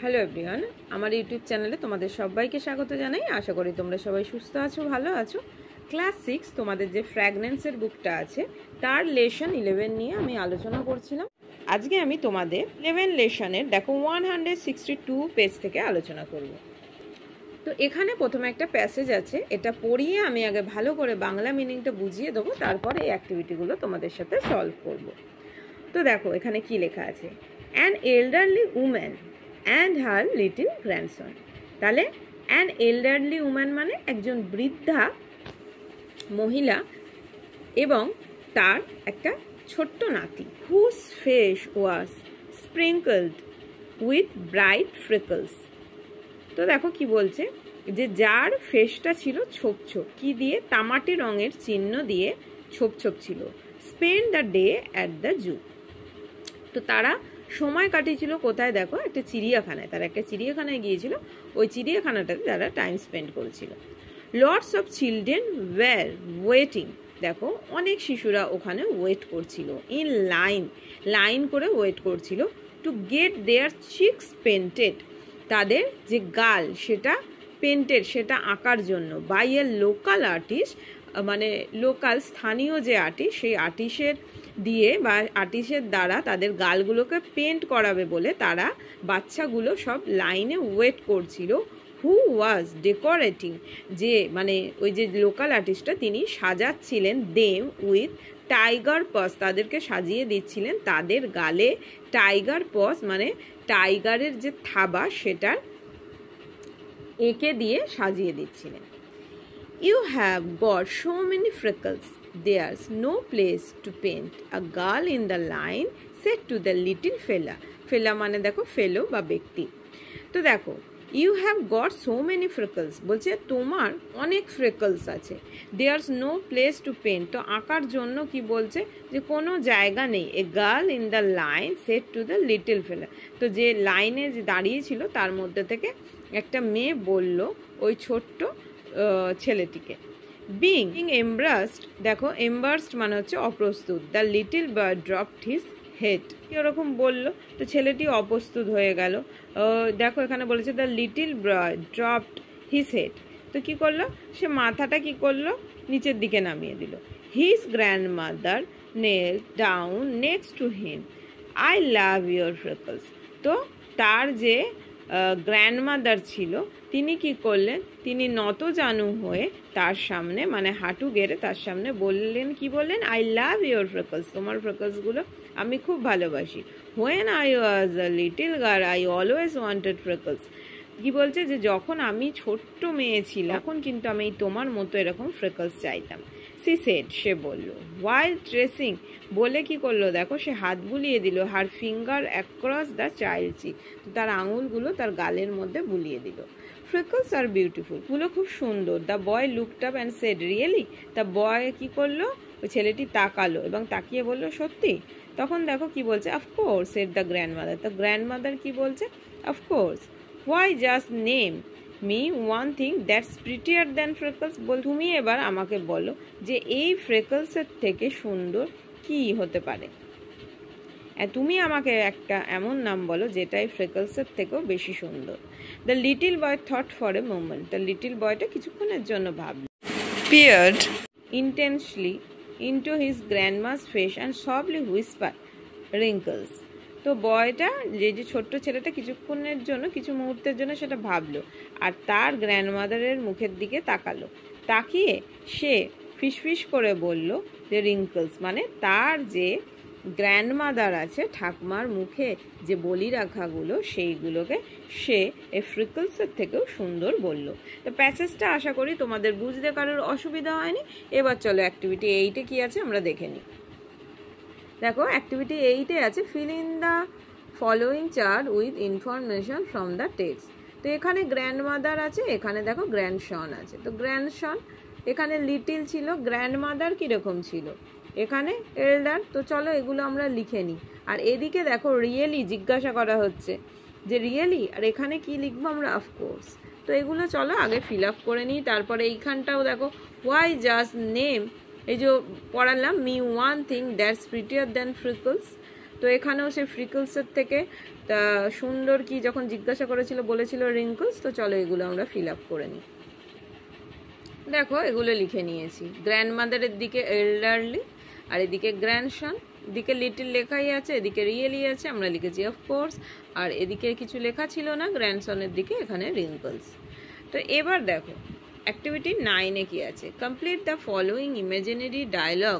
Hello everyone, আমার YouTube চ্যানেলে তোমাদের সবাইকে স্বাগত জানাই। আশা করি তোমরা সবাই সুস্থ আছো, ভালো আছো। ক্লাস 6 তোমাদের যে ফ্র্যাগনেন্সের বুকটা আছে তার লেসন 11 নিয়ে আমি আলোচনা করছিলাম। আজকে আমি তোমাদের 11 লেসনের দেখো 162 পেজ থেকে আলোচনা করব। তো এখানে প্রথমে একটা প্যাসেজ আছে, এটা পড়িয়ে আমি আগে ভালো করে বাংলা মিনিংটা বুঝিয়ে দেবো, তারপরে এই অ্যাক্টিভিটিগুলো তোমাদের সাথে সলভ করব। তো দেখো এখানে কি লেখা আছে, an elderly woman and her little grandson. তাহলে অ্যান এল্ডারলি উম্যান মানে একজন বৃদ্ধা মহিলা এবং তার একটা ছোট্ট নাতি, whose face was sprinkled with bright freckles. তো দেখো কি বলছে, যে যার ফেসটা ছিল ছোপ ছোপ, কি দিয়ে, তামাটে রঙের চিহ্ন দিয়ে ছোপ ছোপ ছিল। Spend the day at the zoo. তো তারা সময় কাটিয়েছিল কোথায়, দেখো একটা চিড়িয়াখানায়, তারা একটা চিড়িয়াখানায় গিয়েছিল, ওই চিড়িয়াখানাটাতে তারা টাইম স্পেন্ড করেছিল। Lots of children were waiting, দেখো অনেক শিশুরা ওখানে ওয়েট করছিল, ইন লাইন, লাইন করে ওয়েট করছিল, to get their cheeks painted, তাদের যে গাল সেটা পেন্টেড, সেটা আঁকার জন্য, বাই এ লোকাল আর্টিস্ট, মানে লোকাল স্থানীয় যে আর্টিস্ট, সেই আর্টিস্টের দিয়ে বা আর্টিস্টের দ্বারা তাদের গালগুলোকে পেন্ট করাবে বলে তারা বাচ্চাগুলো সব লাইনে ওয়েট করছিল। হু ওয়াজ ডেকোরেটিং, যে মানে ওই যে লোকাল আর্টিস্টটা তিনি সাজাচ্ছিলেন, দেম উইথ টাইগার পস, তাদেরকে সাজিয়ে দিচ্ছিলেন তাদের গালে টাইগার পস মানে টাইগারের যে থাবা সেটার এঁকে দিয়ে সাজিয়ে দিচ্ছিলেন। You have got so many freckles, there's no place to paint, a girl in the line said to the little fella. ফেলা মানে দেখো ফেলো বা ব্যক্তি। তো দেখো you have got so many freckles, বলছে তোমার অনেক ফ্রেকলস আছে। There's no place to paint, তো আঁকার জন্য কি বলছে, যে কোনো জায়গা নেই। A girl in the line said to the little fella, তো যে লাইনে যে দাঁড়িয়েছিল তার মধ্যে থেকে একটা মেয়ে বলল ওই ছোট্ট ছেলেটিকে। বিং এমব্রাসড, দেখো এমবার্সড মানে হচ্ছে অপ্রস্তুত। The little bird dropped his head, এরকম বললো, তো ছেলেটি অপ্রস্তুত হয়ে গেল। দেখো এখানে বলেছে the little bird dropped his head, তো কি করলো, সে মাথাটা কি করলো, নিচের দিকে নামিয়ে দিল। His grandmother knelt down next to him, I love your freckles, তো তার যে গ্র্যান্ডমাদার ছিল তিনি কি করলেন, তিনি নতজানু হয়ে তার সামনে মানে হাঁটু গেড়ে তার সামনে বললেন, কি বললেন, আই লাভ ইয়োর ফ্রেকলস, তোমার ফ্রেকলসগুলো আমি খুব ভালোবাসি। When I was a little girl I always wanted freckles, কি বলছে, যে যখন আমি ছোট্ট মেয়ে ছিলাম তখন কিন্তু আমি তোমার মতো এরকম ফ্রেকলস চাইতাম। সি সেড, সে বলল, হোয়াইল ট্রেসিং, বলে কি করলো, দেখো সে হাত বুলিয়ে দিল, her finger across the child cheek, তার আঙুলগুলো তার গালের মধ্যে বুলিয়ে দিল। ফ্রেকলস আর বিউটিফুল, গুলো খুব সুন্দর। The boy looked up and said really, the boy কি করলো, ওই ছেলেটি তাকালো এবং তাকিয়ে বলল সত্যি। তখন দেখো কি বলছে, অফকোর্স সেড দ্য গ্র্যান্ডমাদার, তো গ্র্যান্ডমাদার কি বলছে, of course. Why just name me one thing that's prettier than freckles, বল তুমি এবার আমাকে বলো যে এই ফ্রেকলসের থেকে সুন্দর কি হতে পারে, তুমি আমাকে একটা এমন নাম বলো যেটা এই ফ্রেকলসের থেকেও বেশি সুন্দর। The little boy thought for a moment, the little বয়টা কিছুক্ষণের জন্য ভাবল। Peered intensely into his grandma's face and softly whisper wrinkles, তো বয়টা যে যে ছোট্ট ছেলেটা কিছুক্ষণের জন্য, কিছু মুহূর্তের জন্য সেটা ভাবলো আর তার গ্র্যান্ডমাদারের মুখের দিকে তাকালো, তাকিয়ে সে ফিসফিস করে বলল যে রিঙ্কলস মানে তার যে গ্র্যান্ডমাদার আছে, ঠাকুমার মুখে যে বলি রাখাগুলো সেইগুলোকে সে এই ফ্রিকলসের থেকেও সুন্দর বলল। তো প্যাসেজটা আশা করি তোমাদের বুঝতে কারোর অসুবিধা হয়নি। এবার চলো অ্যাক্টিভিটি 8-এ কি আছে আমরা দেখে নিই। দেখো অ্যাক্টিভিটি 8-এ আছে, fill in the following chart with information from the text. তো এখানে গ্র্যান্ডমাদার আছে, এখানে দেখো গ্র্যান্ডসন আছে। তো গ্র্যান্ডসন এখানে লিটিল ছিল, গ্র্যান্ডমাদার কীরকম ছিল, এখানে এল্ডার। তো চলো এগুলো আমরা লিখে নিই। আর এদিকে দেখো রিয়েলি জিজ্ঞাসা করা হচ্ছে যে রিয়েলি, আর এখানে কি লিখবো আমরা, অফকোর্স। তো এগুলো চলো আগে ফিল আপ করে নিই। তারপরে এইখানটাও দেখো হোয়াই জাস্ট নেম, এই যে পড়ালাম me one thing that's prettier than freckles, তো এখানেও সে ফ্রিকলসের থেকে তা সুন্দর কি যখন জিজ্ঞাসা করেছিল বলেছিল রিঙ্কলস। তো চলো এগুলো আমরা ফিল আপ করে নিই। দেখো এগুলো লিখে নিয়েছি। গ্র্যান্ডমাদারের দিকে এল্ডারলি, আর এদিকে গ্র্যান্ডসন, এদিকে লিটল লেখাই আছে, এদিকে রিয়েলি আছে, আমরা লিখেছি অফকোর্স। আর এদিকে কিছু লেখা ছিল না, গ্র্যান্ডসনের দিকে এখানে রিঙ্কলস। তো এবার দেখো অ্যাক্টিভিটি 9-এ কি আছে, complete the following imaginary dialogue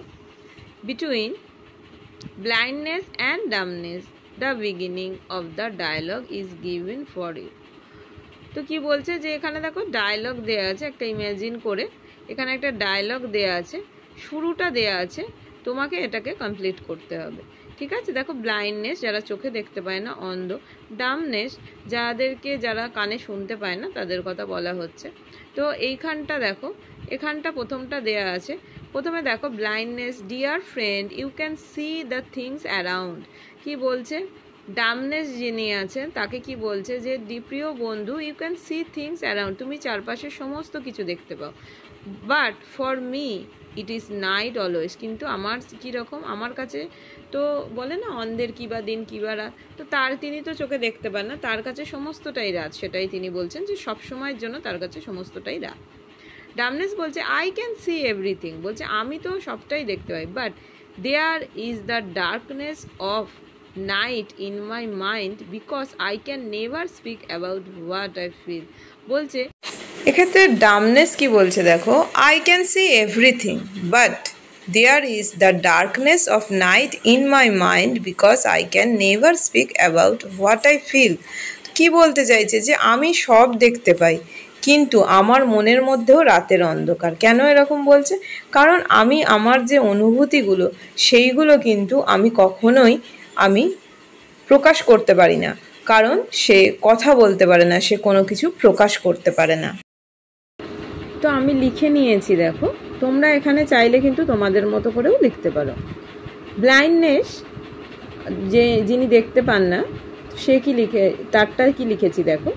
between blindness and dumbness. The beginning of the dialogue is given for you. তো কি বলছে যে এখানে দেখো ডায়লগ দেয়া আছে, একটা ইমাজিন করে এখানে একটা ডায়লগ দেয়া আছে, শুরুটা দেয়া আছে, তোমাকে এটাকে কমপ্লিট করতে হবে। ঠিক আছে, দেখো ব্লাইন্ডনেস যারা চোখে দেখতে পায় না, অন্ধ। ডামনেস যারা কানে শুনতে পায় না তাদের কথা বলা হচ্ছে। তো এইখানটা দেখো, এখানটা প্রথমটা দেয়া আছে। প্রথমে দেখো blindness, dear friend you can see the things around. কি বলছে, ডামনেস যিনি আছেন তাকে কি বলছে যে প্রিয় বন্ধু you can see things around, তুমি চারপাশের সমস্ত কিছু দেখতে পাও। But for me it is night always, কিন্তু আমার কীরকম, আমার কাছে তো বলে না অন্ধের কিবা দিন কিবা রাত, তো তিনি তো চোখে দেখতে পান না, তার কাছে সমস্তটাই রাত। সেটাই তিনি বলছেন যে সবসময়ের জন্য তার কাছে সমস্তটাই রাত। ডামনেস বলছে আই ক্যান সি এভরিথিং, বলছে আমি তো সবটাই দেখতে পাই, but there is the darkness of night in my mind because I can never speak about what I feel. বলছে এক্ষেত্রে ডামনেস কি বলছে দেখো, I can see everything but there is the darkness of night in my mind because I can never speak about what I feel. কি বলতে চাইছে যে আমি সব দেখতে পাই কিন্তু আমার মনের মধ্যেও রাতের অন্ধকার। কেন এরকম বলছে, কারণ আমি আমার যে অনুভূতিগুলো সেইগুলো কিন্তু আমি কখনোই প্রকাশ করতে পারি না, কারণ সে কথা বলতে পারে না, সে কোনো কিছু প্রকাশ করতে পারে না। তো আমি লিখে নিয়েছি, দেখো তোমরা এখানে চাইলে কিন্তু তোমাদের মতো করেও লিখতে পারো। ব্লাইন্ডনেস যিনি দেখতে পান না, সে কি তারটা কি লিখেছি দেখো,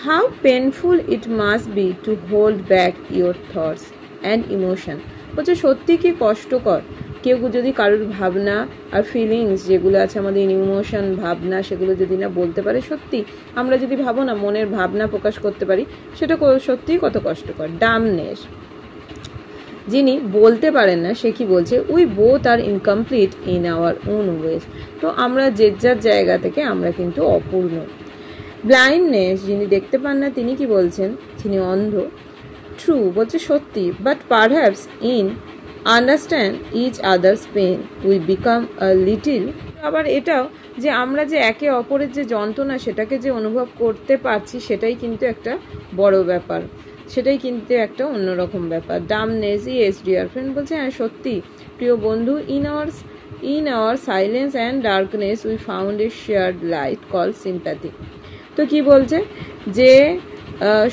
how painful it must be to hold back your thoughts and emotion. বলছে সত্যি কি কষ্টকর কেউ যদি কারোর ভাবনা আর ফিলিংস যেগুলো আছে, আমাদের ইমোশন ভাবনা, সেগুলো যদি না বলতে পারে। সত্যি আমরা যদি ভাবো না মনের ভাবনা প্রকাশ করতে পারি, সেটা সত্যিই কত কষ্টকর। ডামনেস যিনি বলতে পারেন না, সে কি বলছে, we both are incomplete in our own ways. তো আমরা যে যার জায়গা থেকে আমরা কিন্তু অপূর্ণ। ব্লাইন্ডনেস যিনি দেখতে পান না, তিনি কি বলছেন, তিনি অন্ধ। ট্রু বলছে সত্যি, but perhaps in understand each others pain we become a little. আবার এটাও যে আমরা যে একে অপরের যে যন্ত্রণা সেটাকে যে অনুভব করতে পারছি, সেটাই কিন্তু একটা বড় ব্যাপার, সেটাই কিন্তু একটা অন্যরকম ব্যাপার। ডামনেস ইয়েস ডিয়ার ফ্রেন্ড বলছে হ্যাঁ সত্যি প্রিয় বন্ধু, in our silence and darkness we found a shared light call sympathy. তো কি বলছে যে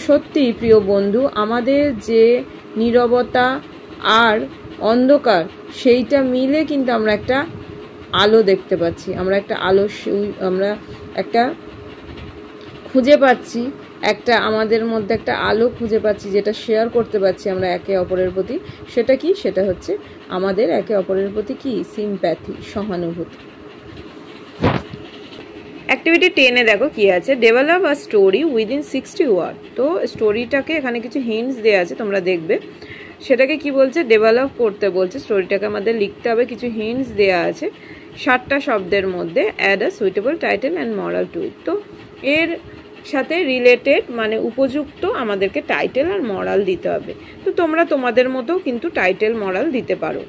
সত্যি প্রিয় বন্ধু, আমাদের যে নীরবতা আর অন্ধকার সেইটা মিলে কিন্তু আমরা একটা আলো দেখতে পাচ্ছি, আমরা একটা আলো আমরা একটা খুঁজে পাচ্ছি, একটা আমাদের মধ্যে একটা আলো খুঁজে পাচ্ছি যেটা শেয়ার করতে পারছি আমরা একে অপরের প্রতি। সেটা কি, সেটা হচ্ছে আমাদের একে অপরের প্রতি কি সিম্প্যাথি, সহানুভূতি। অ্যাক্টিভিটি 10-এ দেখো কি আছে, develop a story within 60 word. তো স্টোরিটাকে এখানে কিছু হিন্টস দেওয়া আছে, তোমরা দেখবে সেটাকে কি বলছে, ডেভেলপ করতে বলছে। স্টোরিটাকে আমাদের লিখতে হবে, কিছু হিন্টস দেওয়া আছে 7টা শব্দের মধ্যে। Add a suitable title and moral to it. তো এর সাথে রিলেটেড মানে উপযুক্ত আমাদেরকে টাইটেল আর মরাল দিতে হবে। তো তোমরা তোমাদের মতো কিন্তু টাইটেল মরাল দিতে পারো।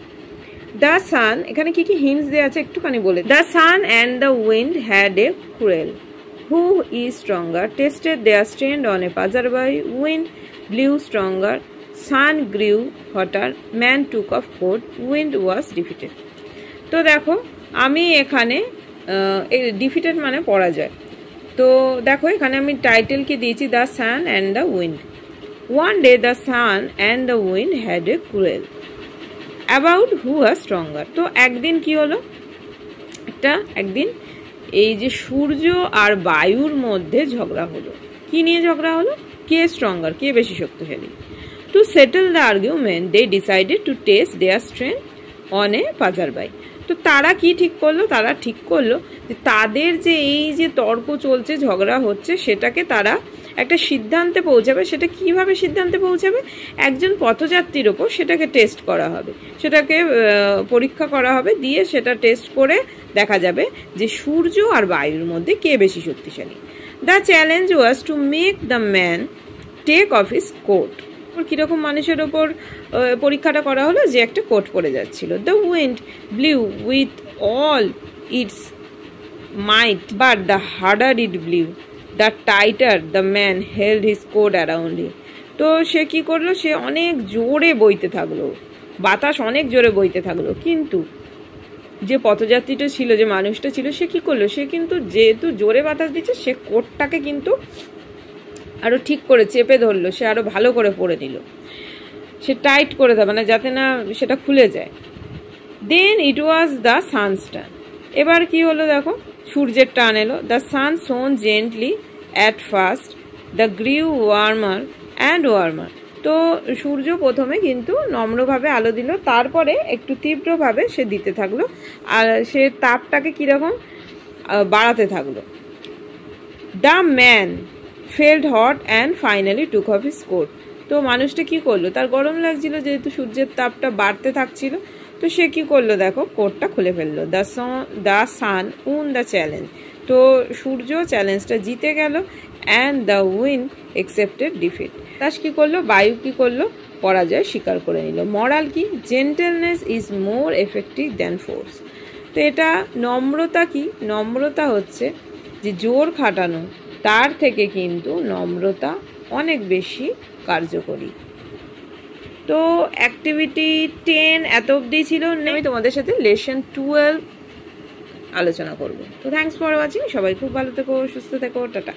দ্য সান, এখানে কি কি হিন্টস দেওয়া আছে একটুখানি বলে। The sun and the wind had a quarrel, who is stronger, tested their strength on a passerby, wind blew stronger, sun grew hotter, man took off coat, wind was defeated. তো দেখো আমি এখানে defeated মানে পরাজয়। তো দেখো এখানে আমি টাইটেল কি দিয়েছি, the sun and the wind. One day the sun and the wind had a quarrel about who are stronger. তো একদিন কি হলো, একদিন এই যে সূর্য আর বায়ুর মধ্যে ঝগড়া হলো। কি নিয়ে ঝগড়া হলো, কে স্ট্রঙ্গার, কে বেশি শক্তিশালী। To settle the argument they decided to test their strength on a passerby. তো তারা কি ঠিক করলো, তারা ঠিক করলো যে তাদের যে এই যে তর্ক চলছে, ঝগড়া হচ্ছে, সেটাকে তারা একটা সিদ্ধান্তে পৌঁছাবে। সেটা কিভাবে সিদ্ধান্তে পৌঁছাবে, একজন পথযাত্রীর ওপর সেটাকে টেস্ট করা হবে, সেটাকে পরীক্ষা করা হবে, দিয়ে সেটা টেস্ট করে দেখা যাবে যে সূর্য আর বায়ুর মধ্যে কে বেশি শক্তিশালী। The challenge was to make the man take off his coat. কীরকম মানুষের ওপর পরীক্ষাটা করা হলো, যে একটা কোট পরে যাচ্ছিল। The wind blew with all its might, but the harder it blew the tighter the man held his coat around him. তো সে কি করলো, সে অনেক জোরে বইতে থাকলো, বাতাস অনেক জোরে বইতে থাকলো, কিন্তু যে পথযাত্রীটা ছিল, যে মানুষটা ছিল, সে কি করলো, সে কিন্তু যেহেতু জোরে বাতাস দিচ্ছে, সে কোটটাকে কিন্তু আরো ঠিক করে চেপে ধরলো, সে আরো ভালো করে পরে নিল, সে টাইট করে দেবে না যাতে না সেটা খুলে যায়। দেন ইট ওয়াজ দ্য সানস টার্ন। এবার কি হলো দেখো, সূর্যের টান এলো। দ্য সান শোন gently at first, the গ্রিউ warmer and warmer. তো সূর্য প্রথমে কিন্তু নম্রভাবে আলো দিল, তারপরে একটু তীব্রভাবে সে দিতে থাকলো, আর সে তাপটাকে কীরকম বাড়াতে থাকলো। The man felt hot and finally took off his coat. তো মানুষটা কি করলো, তার গরম লাগছিল যেহেতু সূর্যের তাপটা বাড়তে থাকছিল, তো সে কি করলো দেখো, কোটটা খুলে ফেললো। দ্য সান উন দ্য চ্যালেঞ্জ। তো সূর্য চ্যালেঞ্জটা জিতে গেল, and the wind accepted defeat. তাস কি করলো, বায়ু কি করলো, পরাজয় স্বীকার করে নিল। মরাল কি, gentleness is more effective than force. তো এটা নম্রতা কি, নম্রতা হচ্ছে যে জোর খাটানো, তার থেকে কিন্তু নম্রতা অনেক বেশি কার্যকরী। তো অ্যাক্টিভিটি 10 এত অবধি ছিল, আমি তোমাদের সাথে লেসন 12 আলোচনা করব। তো থ্যাঙ্কস ফর ওয়াচিং, সবাই খুব ভালো থেকো, সুস্থ থেকো, টাটা।